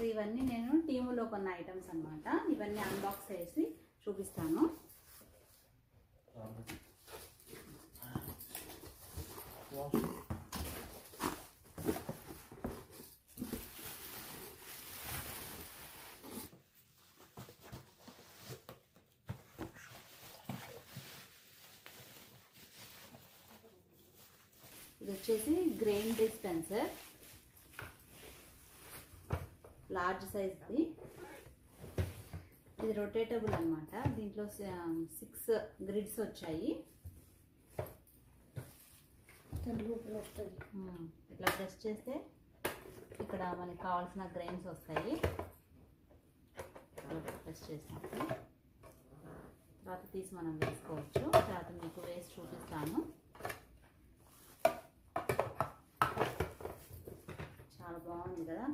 So ఇవన్నీ నేను టీములో కొన్న ఐటమ్స్ అన్నమాట. ఇవన్నీ అన్బాక్స్ చేసి చూపిస్తాను. ఇది వచ్చేసి గ్రెయిన్ డిస్పెన్సర్, లార్జ్ సైజ్ది. ఇది రొటేటబుల్ అన్నమాట. దీంట్లో 6 గ్రిడ్స్ వచ్చాయి. ఇట్లా ప్రెస్ చేస్తే ఇక్కడ మనకి కావాల్సిన గ్రెయిన్స్ వస్తాయి. ప్రెస్ చేసినప్పుడు తర్వాత తీసి మనం వేసుకోవచ్చు. తర్వాత మీకు వేసి చూపిస్తాను. చాలా బాగుంది కదా,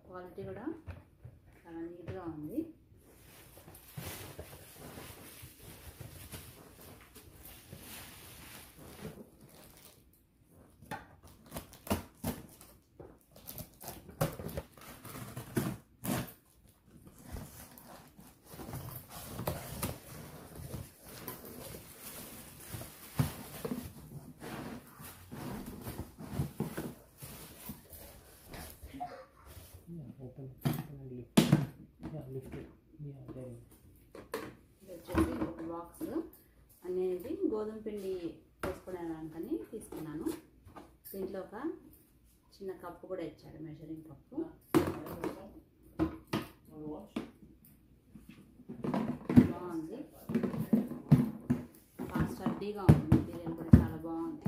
క్వాలిటీ కూడా చాలా నీట్గా ఉంది. ఇది వచ్చేసి ఒక బాక్స్ అనేది గోధుమ పిండి వేసుకోవడానికని తీసుకున్నాను. దీంట్లో ఒక చిన్న కప్పు కూడా ఇచ్చాడు, మెజరింగ్ కప్పు. బాగుంది, ఫాస్ట్ స్టడీగా ఉంది. మెటీరియల్ కూడా చాలా బాగుంది.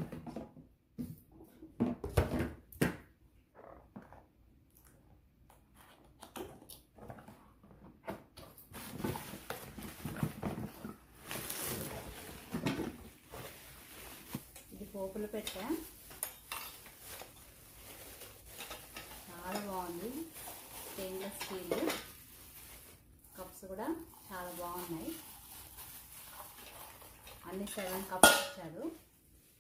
పోపులు పెట్టా, చాలా బాగుంది. స్టెయిన్లెస్ స్టీల్ కప్స్ కూడా చాలా బాగున్నాయి. అన్ని 7 కప్స్ ఇచ్చారు.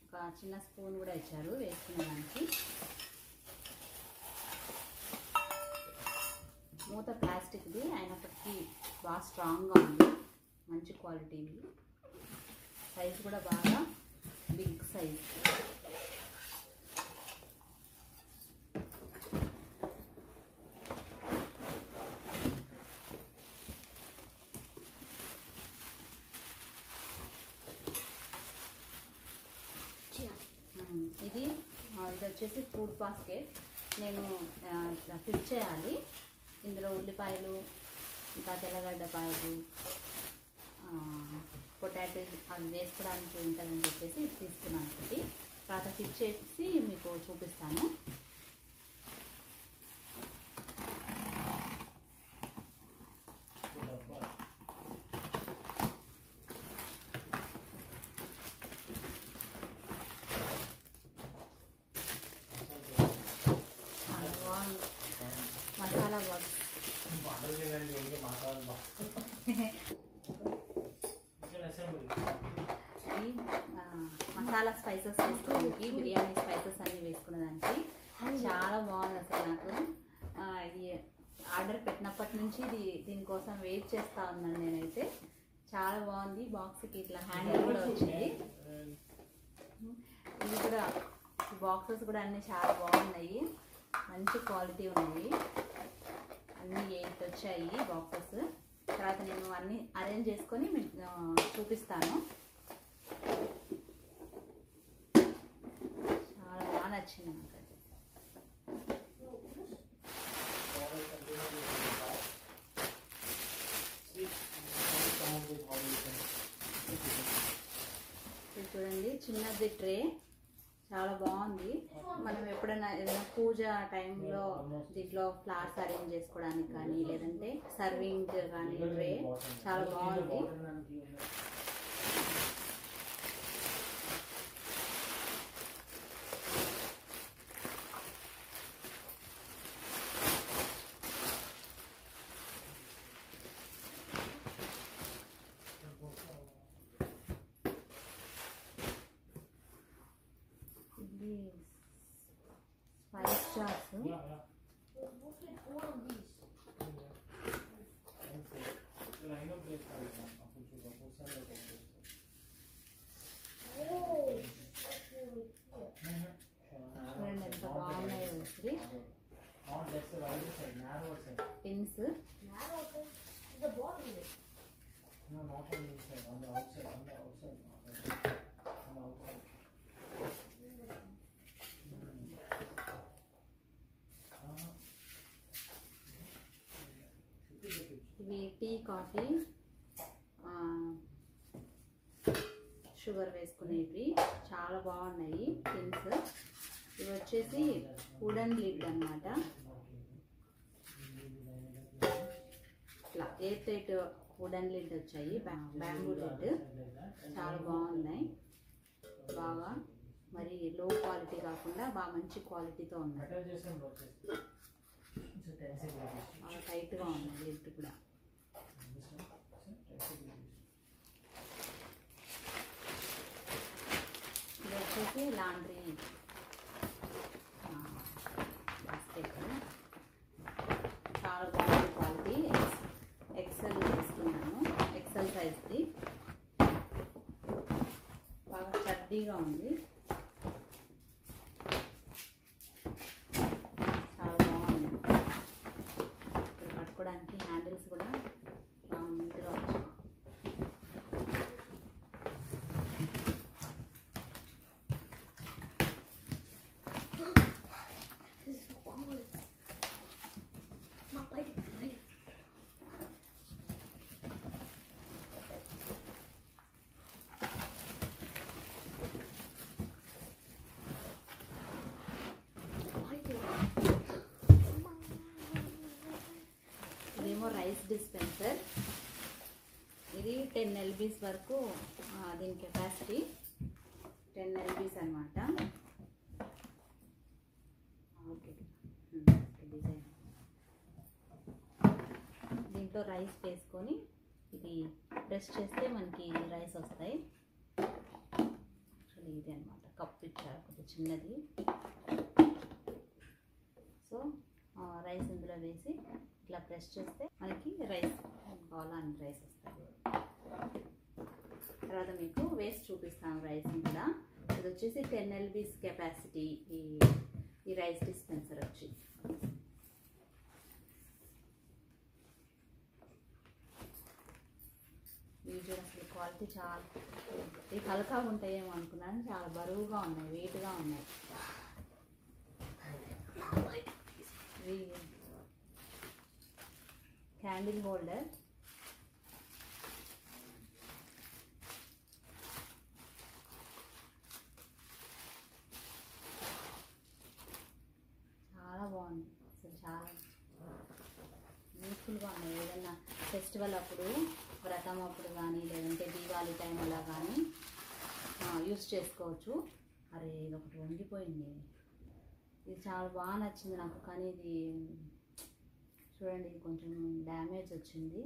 ఒక చిన్న స్పూన్ కూడా ఇచ్చారు వేసుకునేదానికి. మూత ప్లాస్టిక్ది అయినప్పటికీ బాగా స్ట్రాంగ్గా ఉంది. మంచి క్వాలిటీ. సైజ్ కూడా బాగా బిగ్ సైజ్. ఇది వచ్చేసి ఫుడ్ బాస్కెట్. నేను ఫిట్ చేయాలి. ఇందులో ఉల్లిపాయలు, ఇంకా తెల్లగడ్డపాయలు, పొటాటో అవి వేసుకోవడానికి ఉంటుందని చెప్పేసి తీసుకున్నాను. ఒకటి తర్వాత ఫిట్ చేసి మీకు చూపిస్తాను. మసాలా బాక్స్. మసాలా స్పైసెస్ వేసుకోవడానికి, బిర్యానీ స్పైసెస్ అన్నీ వేసుకునేదానికి చాలా బాగుంది. అసలు నాకు ఇది ఆర్డర్ పెట్టినప్పటి నుంచి దీనికోసం వెయిట్ చేస్తూ ఉన్నాను నేనైతే. చాలా బాగుంది. బాక్స్కి ఇట్లా హ్యాండిల్ కూడా వచ్చింది. ఇది కూడా బాక్సెస్ కూడా అన్నీ చాలా బాగున్నాయి. మంచి క్వాలిటీ ఉన్నాయి. అన్నీ 8 వచ్చాయి బాక్సెస్. తర్వాత నేను అన్నీ అరేంజ్ చేసుకొని చూపిస్తాను. చాలా బాగా నచ్చింది నాకు. ఇది చూడండి, చిన్నది ట్రే, చాలా బాగుంది. మనం ఎప్పుడైనా ఏదైనా పూజ టైంలో దీంట్లో ఫ్లవర్స్ అరేంజ్ చేసుకోవడానికి కానీ, లేదంటే సర్వింగ్ కానీ ట్రే చాలా బాగుంది. స్పైస్ జార్స్, పిన్స్ ఇవి టీ కాఫీ షుగర్ వేసుకునేవి చాలా బాగున్నాయి పిన్స్. ఇవి వచ్చేసి వుడెన్ లిడ్ అన్నమాట. ఇట్లా ఎయిర్ టైట్ వుడెన్ లిడ్ వచ్చాయి, బ్యాంబూ లిడ్. చాలా బాగున్నాయి, బాగా మరి లో క్వాలిటీ కాకుండా బాగా మంచి క్వాలిటీతో ఉన్నాయి. బాగా టైట్గా ఉంది లిడ్ కూడా. ఇది వచ్చేసి లాండ్రీ బాస్కెట్. చాలా బాగుంది క్వాలిటీ. ఎక్సెల్ తీసుకున్నాను, ఎక్సెల్ సైజ్ది. బాగా చడ్డీగా ఉంది, చాలా బాగుంది. ఇక్కడ పట్టుకోవడానికి హ్యాండిల్స్ కూడా బాగా నీట్గా వచ్చాయి. ఇదేమో రైస్ డిస్పెన్సర్. ఇది 10 LBs వరకు దీని కెపాసిటీ 10 LBs అన్నమాట. Okay, design. దీంట్లో రైస్ వేసుకొని ఇది ప్రెస్ చేస్తే మనకి రైస్ వస్తాయి. యాక్చువల్లీ ఇది అనమాట. కప్ ఇచ్చారు కొంచెం చిన్నది. సో రైస్ ఇందులో వేసి ఇట్లా ప్రెస్ చేస్తే మనకి రైస్ కావాలని రైస్ వస్తుంది. తర్వాత మీకు వేసి చూపిస్తాను రైస్ కూడా. ఇది వచ్చేసి 10 LBs కెపాసిటీ ఈ రైస్ డిస్పెన్సర్ వచ్చి. వీడియో అసలు క్వాలిటీ చాలా ఇవి హల్కా ఉంటాయేమో అనుకున్నాను, చాలా బరువుగా ఉన్నాయి, వెయిట్గా ఉన్నాయి. Candle holder. చాలా బాగుంది అసలు, చాలా యూస్ఫుల్గా ఉన్నాయి. ఏదైనా ఫెస్టివల్ అప్పుడు, వ్రతం అప్పుడు కానీ, లేదంటే దీపావళి టైం అలా కానీ యూస్ చేసుకోవచ్చు. అరే ఇది ఒకటి వంగిపోయింది. ఇది చాలా బాగా నచ్చింది నాకు, కానీ ఇది చూడండి కొంచెం డ్యామేజ్ వచ్చింది.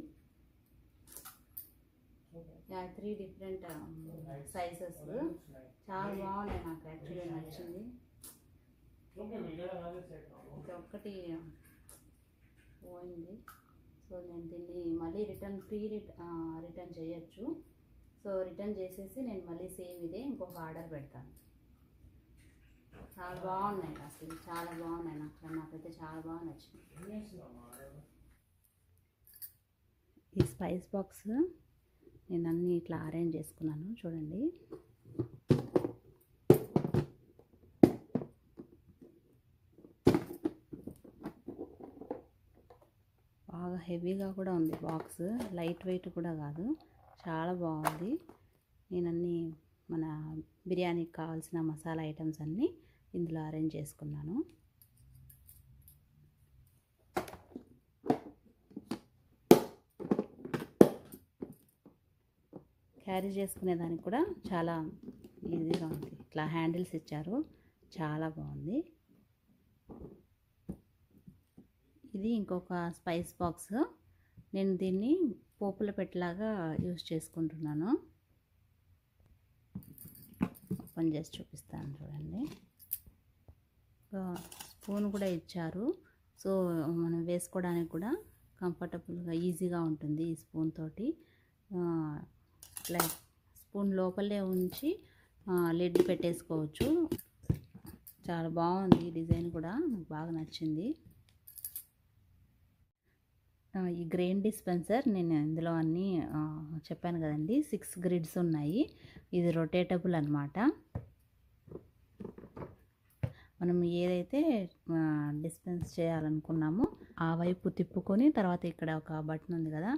3 డిఫరెంట్ సైజెస్ చాలా బాగున్నాయి. నాకు యాక్చువల్లీ నచ్చింది. ఒక్కటి పోయింది. సో నేను దీన్ని మళ్ళీ రిటర్న్ చేయొచ్చు. సో రిటర్న్ చేసేసి నేను మళ్ళీ సేమ్ ఇదే ఇంకొక ఆర్డర్ పెడతాను. చాలా బాగున్నాయి అసలు, చాలా బాగున్నాయి. నాకైతే చాలా బాగా నచ్చింది. ఈ స్పైస్ బాక్స్ నేను అన్నీ ఇట్లా అరేంజ్ చేసుకున్నాను చూడండి. బాగా హెవీగా కూడా ఉంది బాక్స్, లైట్ వెయిట్ కూడా కాదు, చాలా బాగుంది. నేను అన్నీ మన బిర్యానీకి కావాల్సిన మసాలా ఐటమ్స్ అన్నీ ఇందులో అరేంజ్ చేసుకున్నాను. క్యారీ చేసుకునే దానికి కూడా చాలా ఈజీగా ఉంది. ఇట్లా హ్యాండిల్స్ ఇచ్చారు, చాలా బాగుంది. ఇది ఇంకొక స్పైస్ బాక్స్. నేను దీన్ని పోపుల పెట్టలాగా యూజ్ చేసుకుంటున్నాను. ఓపెన్ చేసి చూపిస్తాను చూడండి. స్పూన్ కూడా ఇచ్చారు, సో మనం వేసుకోవడానికి కూడా కంఫర్టబుల్గా ఈజీగా ఉంటుంది ఈ స్పూన్ తోటి. లైక్ స్పూన్ లోపలే ఉంచి లిడ్ పెట్టేసుకోవచ్చు. చాలా బాగుంది డిజైన్ కూడా, నాకు బాగా నచ్చింది. ఈ గ్రెయిన్ డిస్పెన్సర్ నేను ఇందులో అన్నీ చెప్పాను కదండి, 6 గ్రిడ్స్ ఉన్నాయి. ఇది రొటేటబుల్ అనమాట. మనం ఏదైతే డిస్పెన్స్ చేయాలనుకున్నామో ఆ వైపు తిప్పుకొని తర్వాత ఇక్కడ ఒక బటన్ ఉంది కదా,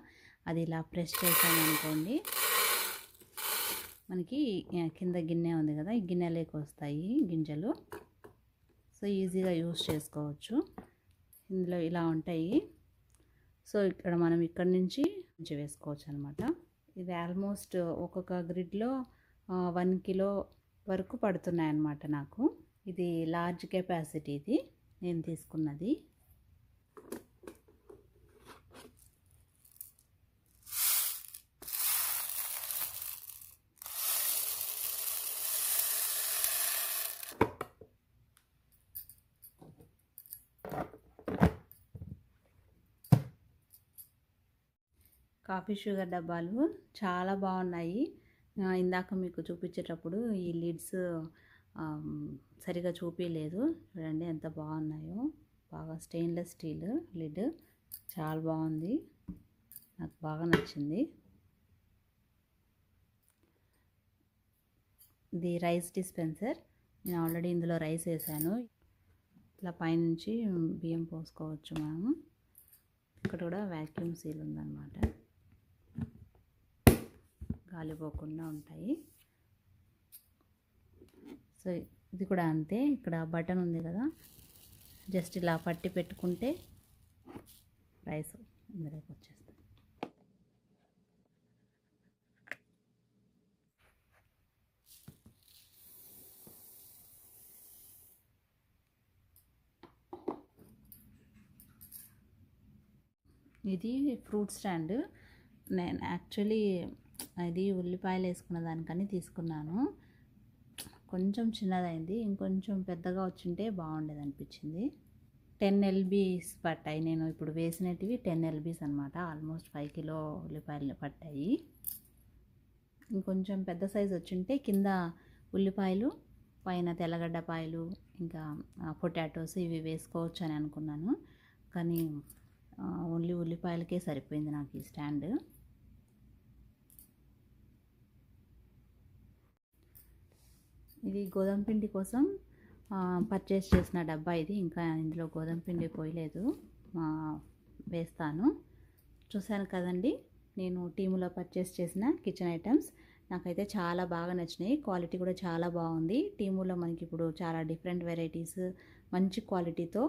అది ఇలా ప్రెస్ చేసామనుకోండి, మనకి కింద గిన్నె ఉంది కదా, ఈ గిన్నెలోకి వస్తాయి గింజలు. సో ఈజీగా యూస్ చేసుకోవచ్చు. ఇందులో ఇలా ఉంటాయి. సో ఇక్కడ మనం ఇక్కడ నుంచి వేసుకోవచ్చు అనమాట. ఇది ఆల్మోస్ట్ ఒక్కొక్క గ్రిడ్లో 1 కిలో వరకు పడుతున్నాయి అన్నమాట నాకు. ఇది లార్జ్ కెపాసిటీ, ఇది నేను తీసుకున్నది. కాఫీ షుగర్ డబ్బాలు చాలా బాగున్నాయి. ఇందాక మీకు చూపించేటప్పుడు ఈ లిడ్స్ సరిగా చూపించలేదు. చూడండి ఎంత బాగున్నాయో. బాగా స్టెయిన్లెస్ స్టీల్ లిడ్, చాలా బాగుంది, నాకు బాగా నచ్చింది. ఇది రైస్ డిస్పెన్సర్. నేను ఆల్రెడీ ఇందులో రైస్ వేసాను. ఇట్లా పైనుంచి బియ్యం పోసుకోవచ్చు మనము. ఇక్కడ కూడా వ్యాక్యూమ్ సీల్ ఉందన్నమాట, గాలిపోకుండా ఉంటాయి. సో ఇది కూడా అంతే. ఇక్కడ బటన్ ఉంది కదా, జస్ట్ ఇలా పట్టి పెట్టుకుంటే రైస్ ఇందులోకి వచ్చేస్తుంది. ఇది ఫ్రూట్ స్టాండ్. నేను యాక్చువల్లీ ఇది ఉల్లిపాయలు వేసుకున్న దానికని తీసుకున్నాను. కొంచెం చిన్నదైంది, ఇంకొంచెం పెద్దగా వచ్చింటే బాగుండేది అనిపించింది. 10 LBs పట్టాయి. నేను ఇప్పుడు వేసినవి 10 LBs అనమాట. ఆల్మోస్ట్ 5 కిలో ఉల్లిపాయలు పట్టాయి. ఇంకొంచెం పెద్ద సైజు వచ్చింటే కింద ఉల్లిపాయలు, పైన తెల్లగడ్డపాయలు, ఇంకా పొటాటోస్ ఇవి వేసుకోవచ్చు అని అనుకున్నాను. కానీ ఓన్లీ ఉల్లిపాయలకే సరిపోయింది నాకు ఈ స్టాండ్. ఇది గోధుమ పిండి కోసం పర్చేస్ చేసిన డబ్బా ఇది. ఇంకా ఇందులో గోధుమ పిండి పోయలేదు, వేస్తాను. చూశాను కదండి, నేను టీములో పర్చేస్ చేసిన కిచెన్ ఐటమ్స్ నాకైతే చాలా బాగా నచ్చినాయి. క్వాలిటీ కూడా చాలా బాగుంది. టీములో మనకి ఇప్పుడు చాలా డిఫరెంట్ వెరైటీస్ మంచి క్వాలిటీతో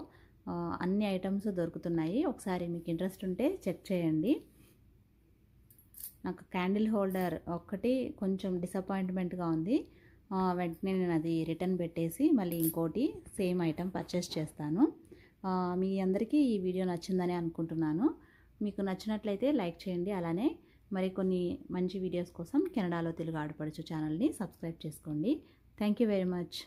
అన్ని ఐటమ్స్ దొరుకుతున్నాయి. ఒకసారి మీకు ఇంట్రెస్ట్ ఉంటే చెక్ చేయండి. నాకు క్యాండిల్ హోల్డర్ ఒక్కటి కొంచెం డిసప్పాయింట్మెంట్గా ఉంది. వెంటనే నేను అది రిటర్న్ పెట్టేసి మళ్ళీ ఇంకోటి సేమ్ ఐటెం పర్చేస్ చేస్తాను. మీ అందరికీ ఈ వీడియో నచ్చిందని అనుకుంటున్నాను. మీకు నచ్చినట్లయితే లైక్ చేయండి. అలానే మరికొన్ని మంచి వీడియోస్ కోసం కెనడాలో తెలుగు ఆడపడుచు ఛానల్ని సబ్స్క్రైబ్ చేసుకోండి. Thank you very much.